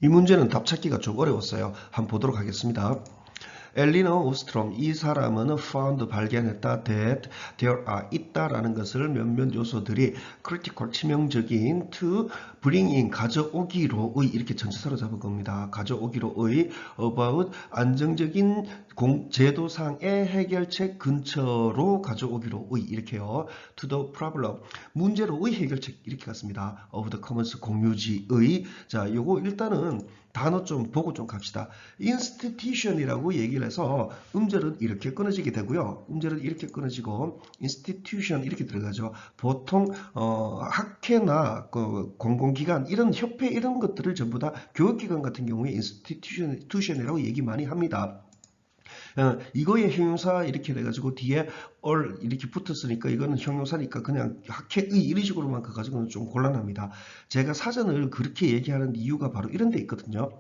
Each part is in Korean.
이 문제는 답 찾기가 좀 어려웠어요. 한번 보도록 하겠습니다. 엘리너 오스트롬, 이 사람은 found, 발견했다, that there are, 있다라는 것을 몇몇 요소들이 critical, 치명적인 to bring in, 가져오기로의, 이렇게 전치사로 잡은 겁니다. 가져오기로의 about, 안정적인 제도상의 해결책 근처로 가져오기로의, 이렇게요. to the problem, 문제로의 해결책, 이렇게 갔습니다. of the commons, 공유지의. 자, 요거 일단은 단어 좀 보고 좀 갑시다. institution이라고 얘기를 해서 음절은 이렇게 끊어지게 되고요. 음절은 이렇게 끊어지고 institution 이렇게 들어가죠. 보통 학회나 공공기관 이런 협회 이런 것들을 전부 다 교육기관 같은 경우에 institution이라고 얘기 많이 합니다. 이거의 형용사 이렇게 돼가지고 뒤에 or 이렇게 붙었으니까 이거는 형용사니까 그냥 학회의 이런 식으로만 가가지고는 좀 곤란합니다. 제가 사전을 그렇게 얘기하는 이유가 바로 이런 데 있거든요.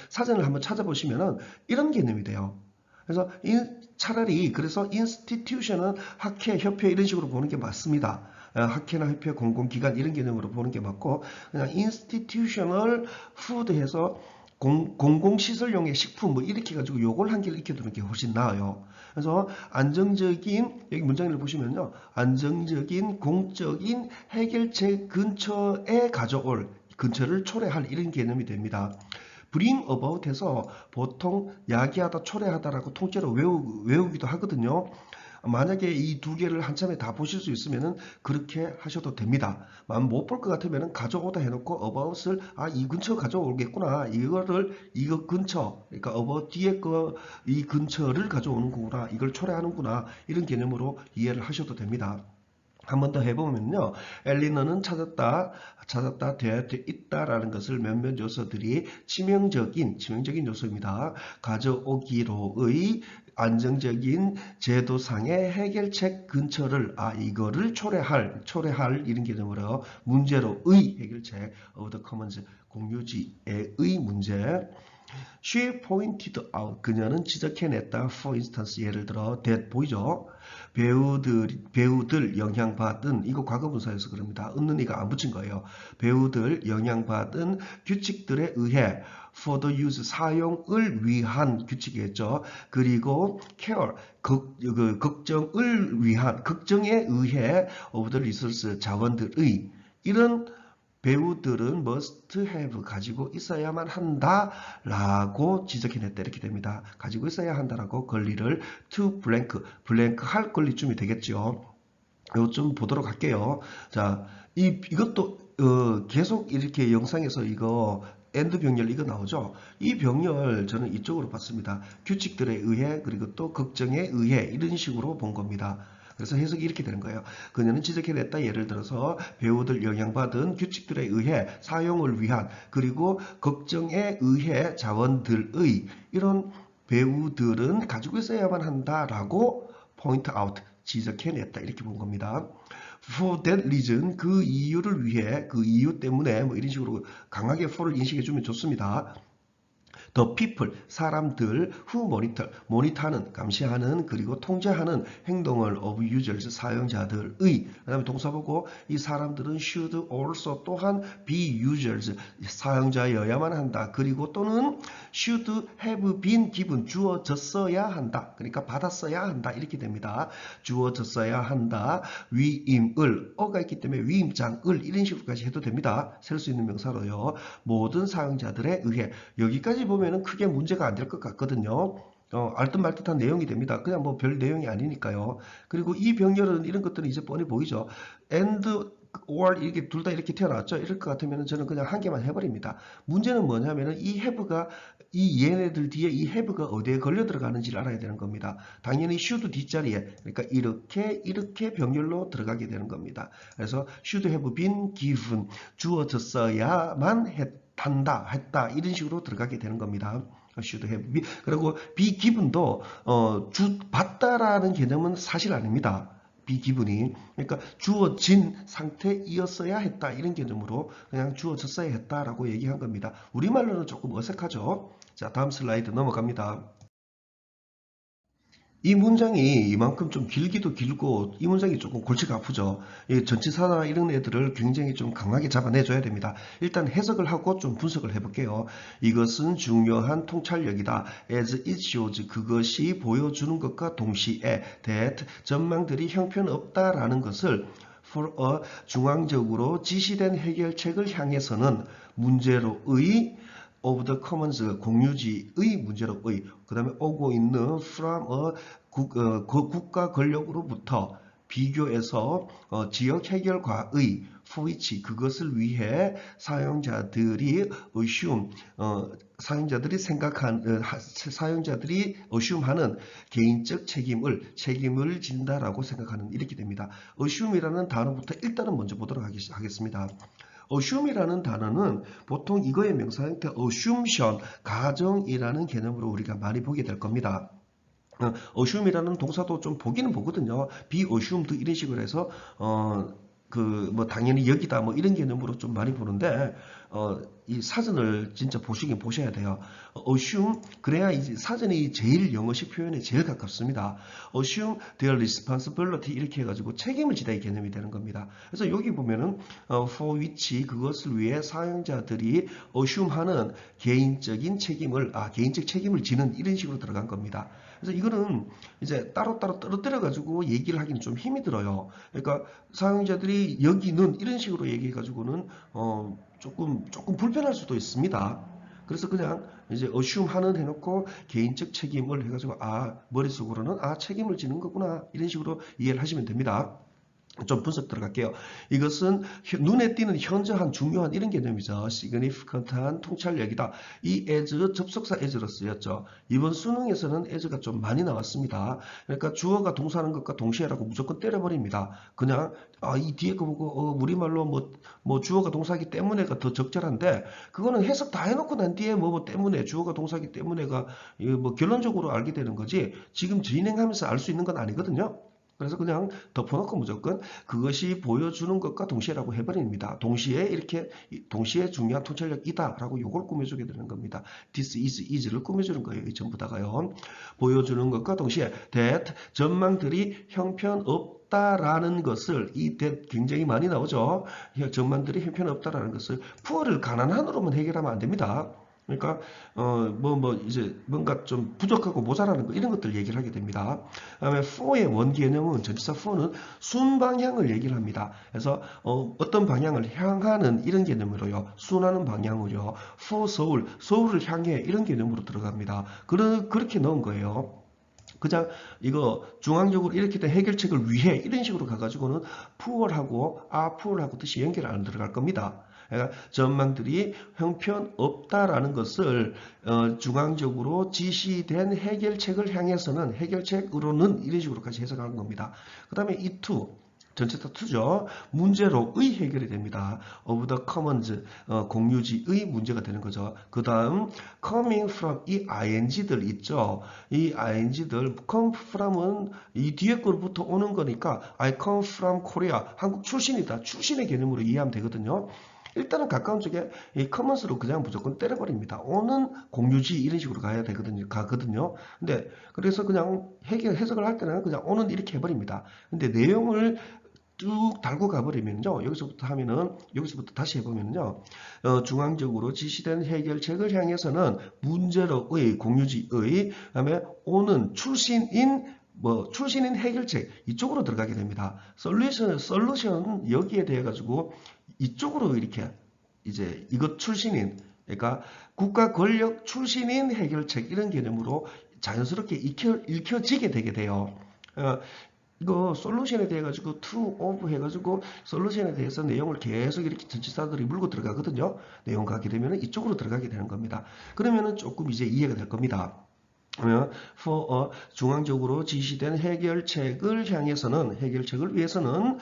사전을 한번 찾아보시면은 이런 개념이 돼요. 그래서 차라리 그래서 institution은 학회, 협회 이런 식으로 보는 게 맞습니다. 학회나 협회, 공공기관 이런 개념으로 보는 게 맞고 그냥 institutional food 해서 공공시설용의 식품 뭐 이렇게 가지고 요걸 한 개를 익혀 두는 게 훨씬 나아요. 그래서 안정적인 여기 문장을 보시면요. 안정적인 공적인 해결책 근처에 가져올 근처를 초래할 이런 개념이 됩니다. bring about 해서 보통 야기하다, 초래하다라고 통째로 외우기도 하거든요. 만약에 이 두 개를 한참에 다 보실 수 있으면 그렇게 하셔도 됩니다. 못 볼 것 같으면 가져오다 해놓고 about을 이 근처 가져오겠구나. 이거 근처, 그러니까 about 뒤에 이 근처를 가져오는 거구나. 이걸 초래하는구나. 이런 개념으로 이해를 하셔도 됩니다. 한 번 더 해보면요. 엘리너는 찾았다, that 있다라는 것을 몇몇 요소들이 치명적인 요소입니다. 가져오기로의 안정적인 제도상의 해결책 근처를 이거를 초래할 이런 개념으로 문제로의 해결책 of the commons 공유지의 문제. She pointed out, 그녀는 지적해냈다. For instance, 예를 들어 that 보이죠? 배우들 영향받은, 이거 과거분사여서 그럽니다. 은는 이가 안 붙인 거예요. 배우들 영향받은 규칙들에 의해 for the use, 사용을 위한 규칙이겠죠. 그리고 care, 걱정에 의해 of the resource, 자원들의, 이런 배우들은 must have, 가지고 있어야만 한다라고 지적해냈다. 이렇게 됩니다. 가지고 있어야 한다라고 권리를 to blank 할 권리쯤이 되겠죠. 이거 좀 보도록 할게요. 자, 이것도 계속 이렇게 영상에서 이거 엔드 병렬 이거 나오죠. 이 병렬 저는 이쪽으로 봤습니다. 규칙들에 의해 그리고 또 걱정에 의해 이런 식으로 본 겁니다. 그래서 해석이 이렇게 되는 거예요. 그녀는 지적해냈다. 예를 들어서 배우들 영향받은 규칙들에 의해 사용을 위한 그리고 걱정에 의해 자원들의 이런 배우들은 가지고 있어야만 한다라고 point out, 지적해냈다. 이렇게 본 겁니다. For that reason, 그 이유를 위해, 그 이유 때문에 뭐 이런 식으로 강하게 for를 인식해주면 좋습니다. The people, 사람들, who monitor, 모니터하는, 감시하는, 그리고 통제하는 행동을 of users, 사용자들의, 그 다음에 동사 보고 이 사람들은 should also 또한 be users, 사용자여야만 한다. 그리고 또는 should have been given, 주어졌어야 한다. 그러니까 받았어야 한다. 이렇게 됩니다. 주어졌어야 한다. 위임을, 어가 있기 때문에 위임장을 이런 식으로까지 해도 됩니다. 셀 수 있는 명사로요. 모든 사용자들에 의해. 여기까지 보면은 크게 문제가 안 될 것 같거든요. 알듯 말듯한 내용이 됩니다. 그냥 뭐 별 내용이 아니니까요. 그리고 이 병렬은 이런 것들은 이제 뻔히 보이죠. and or 이렇게 둘 다 이렇게 태어났죠. 이럴 것 같으면 저는 그냥 한 개만 해버립니다. 문제는 뭐냐면은 이 have가 이 얘네들 뒤에 이 have가 어디에 걸려 들어가는지를 알아야 되는 겁니다. 당연히 should 뒷자리에, 그러니까 이렇게 병렬로 들어가게 되는 겁니다. 그래서 should have been given, 주어졌어야만 했다 이런 식으로 들어가게 되는 겁니다. should have been. 그리고 be given도 받다라는 개념은 사실 아닙니다. be given이, 그러니까 주어진 상태이었어야 했다 이런 개념으로 그냥 주어졌어야 했다라고 얘기한 겁니다. 우리말로는 조금 어색하죠. 자, 다음 슬라이드 넘어갑니다. 이 문장이 이만큼 좀 길기도 길고 이 문장이 조금 골치가 아프죠. 이 전치사나 이런 애들을 굉장히 좀 강하게 잡아내줘야 됩니다. 일단 해석을 하고 좀 분석을 해볼게요. 이것은 중요한 통찰력이다. as it shows 그것이 보여주는 것과 동시에 that 전망들이 형편없다라는 것을 for a 중앙적으로 지시된 해결책을 향해서는 문제로의 of the commons 공유지의 문제로의 그 다음에 오고 있는 from a 국가 권력으로부터 비교해서 지역 해결과의 for which 그것을 위해 사용자들이 assume 사용자들이 생각한 사용자들이 assume하는 개인적 책임을 진다라고 생각하는 이렇게 됩니다. assume이라는 단어부터 일단은 먼저 보도록 하겠습니다. assume이라는 단어는 보통 이거의 명사 형태 assumption, 가정이라는 개념으로 우리가 많이 보게 될 겁니다. assume이라는 동사도 좀 보기는 보거든요. be assumed 이런 식으로 해서 뭐 당연히 여기다 뭐 이런 개념으로 좀 많이 보는데 이 사전을 진짜 보시긴 보셔야 돼요. assume 그래야 이제 사전이 제일 영어식 표현에 제일 가깝습니다. assume their responsibility 이렇게 해가지고 책임을 지다의 개념이 되는 겁니다. 그래서 여기 보면은 for which 그것을 위해 사용자들이 assume하는 개인적 책임을 지는 이런 식으로 들어간 겁니다. 그래서 이거는 이제 따로따로 떨어뜨려 가지고 얘기를 하기는 좀 힘이 들어요. 그러니까 사용자들이 여기는 이런 식으로 얘기해 가지고는 조금 불편할 수도 있습니다. 그래서 그냥 이제 assume 하는 해놓고 개인적 책임을 해가지고 머릿속으로는 책임을 지는 거구나 이런 식으로 이해를 하시면 됩니다. 좀 분석 들어갈게요. 이것은 눈에 띄는 현저한 중요한 이런 개념이죠. significant한 통찰력이다. 이 as 접속사 as로 쓰였죠. 이번 수능에서는 as가 좀 많이 나왔습니다. 그러니까 주어가 동사하는 것과 동시에라고 무조건 때려버립니다. 그냥 이 뒤에 거 보고 우리말로 뭐 주어가 동사기 때문에가 더 적절한데 그거는 해석 다 해놓고 난 뒤에 뭐 때문에 주어가 동사기 때문에가 뭐 결론적으로 알게 되는 거지 지금 진행하면서 알 수 있는 건 아니거든요. 그래서 그냥 덮어놓고 무조건 그것이 보여주는 것과 동시에라고 해버립니다. 동시에 중요한 통찰력이다 라고 요걸 꾸며주게 되는 겁니다. This is를 꾸며주는 거예요. 이 전부 다가요. 보여주는 것과 동시에 that 전망들이 형편없다라는 것을 이 that 굉장히 많이 나오죠. 전망들이 형편없다라는 것을 poor를 가난한으로만 해결하면 안 됩니다. 그러니까 이제 뭔가 좀 부족하고 모자라는 거 이런 것들 얘기를 하게 됩니다. 그다음에 for의 원 개념은 전치사 for는 순방향을 얘기를 합니다. 그래서 어떤 방향을 향하는 이런 개념으로요. 순하는 방향으로요. for 서울을 향해 이런 개념으로 들어갑니다. 그렇게 넣은 거예요. 그냥 이거 중앙적으로 이렇게 된 해결책을 위해 이런 식으로 가가지고는 poor하고 뜻이 연결 안 들어갈 겁니다. 그러니까 전망들이 형편없다라는 것을 중앙적으로 지시된 해결책을 향해서는 해결책으로는 이런 식으로까지 해석하는 겁니다. 그 다음에 이 to 전체타 2죠. 문제로의 해결이 됩니다. of the commons 공유지의 문제가 되는 거죠. 그 다음 coming from 이 ing들 있죠. 이 ing들 come from은 이 뒤에 거로부터 오는 거니까 I come from Korea 한국 출신이다. 출신의 개념으로 이해하면 되거든요. 일단은 가까운 쪽에 이 커먼스로 그냥 무조건 때려버립니다. 오는 공유지 이런 식으로 가거든요. 근데 그래서 그냥 해석을 할 때는 그냥 오는 이렇게 해버립니다. 근데 내용을 쭉 달고 가버리면요. 여기서부터 다시 해보면요. 중앙적으로 지시된 해결책을 향해서는 문제로의 공유지의 그다음에 오는 출신인 해결책 이쪽으로 들어가게 됩니다. 솔루션 여기에 대해 가지고 이쪽으로 이렇게 이제 이것 출신인 그러니까 국가 권력 출신인 해결책 이런 개념으로 자연스럽게 읽혀지게 되게 돼요. 이거 솔루션에 대해 가지고 to of 해가지고 솔루션에 대해서 내용을 계속 이렇게 전치사들이 물고 들어가거든요. 내용 가게 되면 이쪽으로 들어가게 되는 겁니다. 그러면은 조금 이제 이해가 될 겁니다. for 중앙적으로 지시된 해결책을 위해서는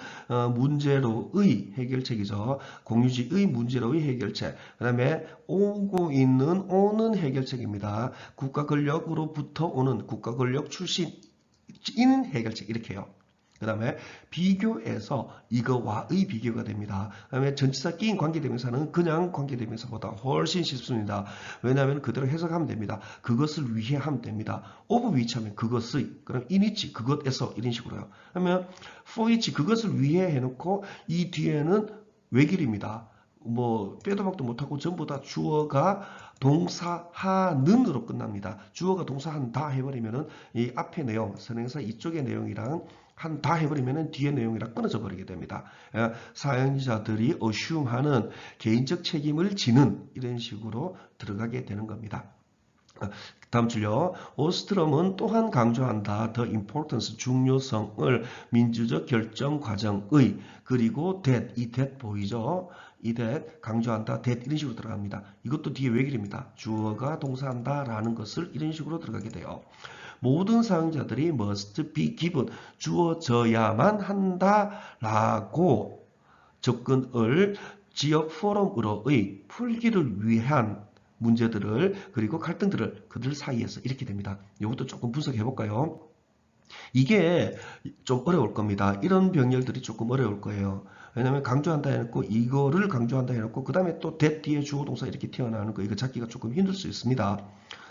문제로의 해결책이죠. 공유지의 문제로의 해결책. 그 다음에 오는 해결책입니다. 국가 권력으로부터 오는 국가 권력 출신인 해결책 이렇게요. 그 다음에 비교해서 이거와의 비교가 됩니다. 그 다음에 전치사 끼인 관계대명사는 그냥 관계대명사보다 훨씬 쉽습니다. 왜냐하면 그대로 해석하면 됩니다. 그것을 위해 하면 됩니다. of which 하면 그것의, 그럼 in which 그것에서 이런 식으로요. 그러면 for which 그것을 위해 해놓고 이 뒤에는 외길입니다. 뭐 빼도 박도 못하고 전부 다 주어가 동사하는으로 끝납니다. 주어가 동사한다 해버리면은 이 앞에 내용, 선행사 이쪽의 내용이랑 한다 해버리면 뒤에 내용이랑 끊어져 버리게 됩니다. 사용자들이 assume하는 개인적 책임을 지는 이런 식으로 들어가게 되는 겁니다. 다음 줄요. 오스트럼은 또한 강조한다. The importance, 중요성을 민주적 결정 과정의 그리고 that, 이 that 보이죠? 이 that 강조한다. that 이런 식으로 들어갑니다. 이것도 뒤에 외길입니다. 주어가 동사한다 라는 것을 이런 식으로 들어가게 돼요. 모든 사용자들이 must be given, 주어져야만 한다라고 접근을 지역 포럼으로의 풀기를 위한 문제들을 그리고 갈등들을 그들 사이에서 이렇게 됩니다. 이것도 조금 분석해 볼까요? 이게 좀 어려울 겁니다. 이런 병렬들이 조금 어려울 거예요. 왜냐하면 강조한다 해놓고 이거를 강조한다 해놓고 그 다음에 또 that 뒤에 주어 동사 이렇게 튀어나오는 거 이거 찾기가 조금 힘들 수 있습니다.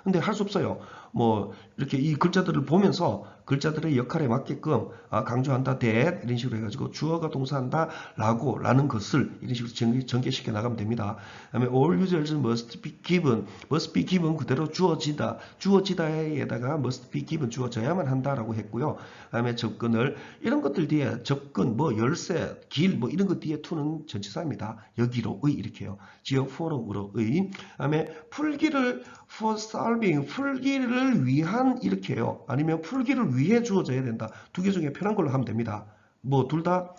근데 할 수 없어요. 뭐 이렇게 이 글자들을 보면서 글자들의 역할에 맞게끔 강조한다 that 이런 식으로 해가지고 주어가 동사한다 라는 것을 이런 식으로 전개시켜 나가면 됩니다. 그다음에 all users must be given 그대로 주어지다에다가 must be given 주어져야만 한다라고 했고요. 그다음에 접근을 이런 것들 뒤에 접근 뭐 열쇠 길 뭐 이런 것 뒤에 to는 전치사입니다. 여기로의 이렇게요. 지역 포럼으로의 그다음에 풀기를 for solving 풀기를 위한 이렇게요. 아니면 풀기를 위해 주어져야 된다. 두 개 중에 편한 걸로 하면 됩니다. 뭐 둘 다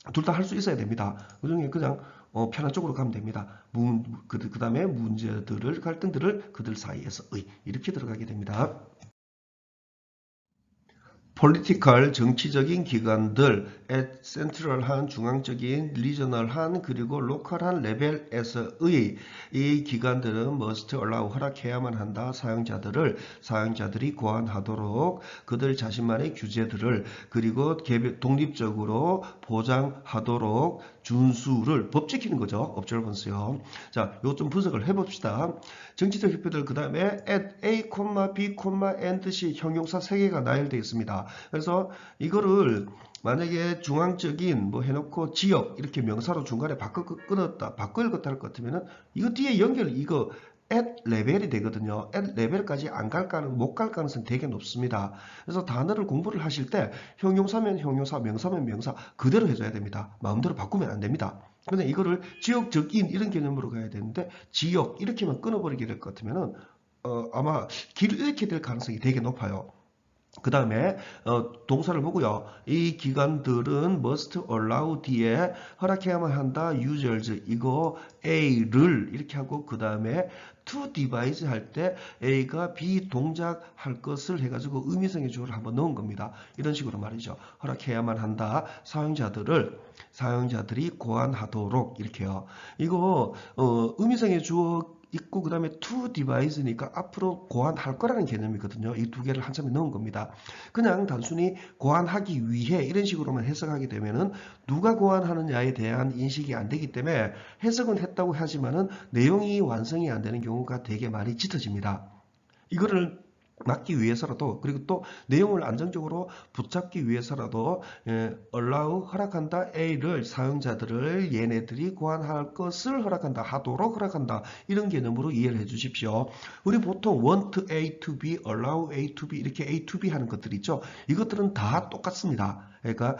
할 수 있어야 됩니다. 그 중에 그냥 편한 쪽으로 가면 됩니다. 그 다음에 문제들을 갈등들을 그들 사이에서의 이렇게 들어가게 됩니다. political 정치적인 기관들 at central한 중앙적인 regional한 그리고 lokal한 레벨에서의 이 기관들은 must allow 허락해야만 한다. 사용자들이 고안하도록 그들 자신만의 규제들을 그리고 독립적으로 보장하도록 준수를 법 지키는 거죠. observance요. 자, 이거 좀 분석을 해봅시다. 정치적 협회들 그 다음에 at A, B, and C 형용사 3개가 나열되어 있습니다. 그래서 이거를 만약에 중앙적인 뭐 해놓고 지역 이렇게 명사로 중간에 바꿔 읽었다 할 것 같으면은 이거 뒤에 이거 at 레벨이 되거든요. at 레벨까지 못 갈 가능성이 되게 높습니다. 그래서 단어를 공부를 하실 때 형용사면 형용사, 명사면 명사 그대로 해줘야 됩니다. 마음대로 바꾸면 안 됩니다. 근데 이거를 지역적인 이런 개념으로 가야 되는데 지역 이렇게만 끊어버리게 될 것 같으면은 아마 길을 잃게 될 가능성이 되게 높아요. 그 다음에 동사를 보고요. 이 기관들은 must allow 뒤에 허락해야만 한다. users 이거 A를 이렇게 하고 그 다음에 to devise 할 때 A가 B 동작할 것을 해가지고 의미성의 주어를 한번 넣은 겁니다. 이런 식으로 말이죠. 허락해야만 한다. 사용자들이 고안하도록 이렇게요. 이거 의미성의 주어 있고 그 다음에 to device니까 앞으로 고안할 거라는 개념이거든요. 이 두 개를 한참에 넣은 겁니다. 그냥 단순히 고안하기 위해 이런 식으로만 해석하게 되면은 누가 고안하느냐에 대한 인식이 안 되기 때문에 해석은 했다고 하지만은 내용이 완성이 안 되는 경우가 되게 많이 짙어집니다. 이거를 막기 위해서라도 그리고 또 내용을 안정적으로 붙잡기 위해서라도 allow 허락한다 A를 사용자들을 얘네들이 고안할 것을 하도록 허락한다 이런 개념으로 이해를 해 주십시오. 우리 보통 want A to B, allow A to B 이렇게 A to B 하는 것들 있죠. 이것들은 다 똑같습니다. 그러니까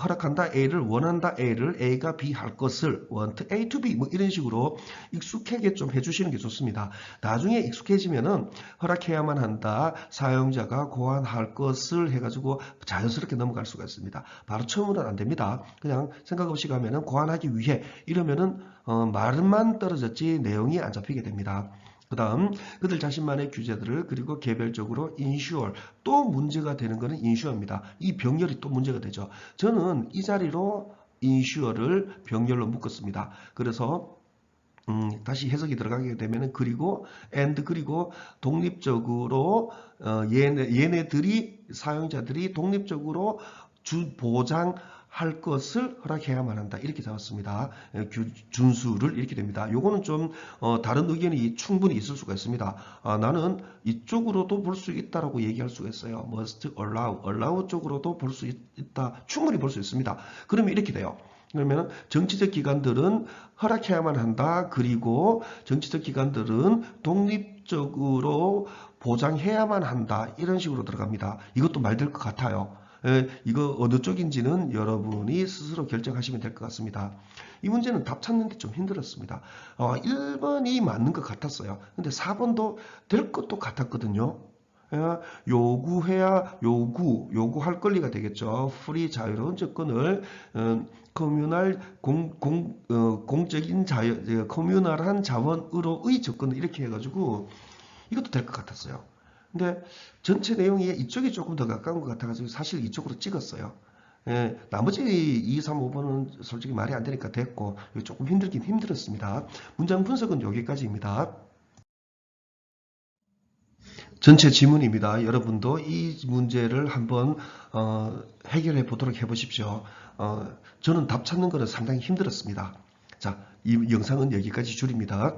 허락한다 A를 원한다 A를 A가 B 할 것을 want A to B 뭐 이런 식으로 익숙하게 좀 해주시는 게 좋습니다. 나중에 익숙해지면은 허락해야만 한다 사용자가 고안할 것을 해가지고 자연스럽게 넘어갈 수가 있습니다. 바로 처음으로는 안 됩니다. 그냥 생각 없이 가면은 고안하기 위해 이러면은 말만 떨어졌지 내용이 안 잡히게 됩니다. 그 다음 그들 자신만의 규제들을 그리고 개별적으로 ensure 또 문제가 되는 것은 ensure입니다. 이 병렬이 또 문제가 되죠. 저는 이 자리로 ensure를 병렬로 묶었습니다. 그래서 다시 해석이 들어가게 되면은 그리고 독립적으로 얘네들이 사용자들이 독립적으로 보장할 것을 허락해야만 한다. 이렇게 잡았습니다. 준수를 이렇게 됩니다. 요거는 좀 다른 의견이 충분히 있을 수가 있습니다. 나는 이쪽으로도 볼 수 있다라고 얘기할 수가 있어요. must allow 쪽으로도 볼 수 있다. 충분히 볼 수 있습니다. 그러면 이렇게 돼요. 그러면 정치적 기관들은 허락해야만 한다. 그리고 정치적 기관들은 독립적으로 보장해야만 한다. 이런 식으로 들어갑니다. 이것도 말될 것 같아요. 이거 어느 쪽인지는 여러분이 스스로 결정하시면 될 것 같습니다. 이 문제는 답 찾는데 좀 힘들었습니다. 1번이 맞는 것 같았어요. 근데 4번도 될 것도 같았거든요. 요구할 권리가 되겠죠. 프리 자유로운 접근을 커뮤널 공적인 커뮤널한 자원으로의 접근을 이렇게 해가지고 이것도 될 것 같았어요. 근데 전체 내용이 이쪽이 조금 더 가까운 것 같아가지고 사실 이쪽으로 찍었어요. 나머지 2, 3, 5번은 솔직히 말이 안 되니까 됐고 조금 힘들긴 힘들었습니다. 문장 분석은 여기까지입니다. 전체 지문입니다. 여러분도 이 문제를 한번 해결해 보도록 해보십시오. 저는 답 찾는 것은 상당히 힘들었습니다. 자, 이 영상은 여기까지 줄입니다.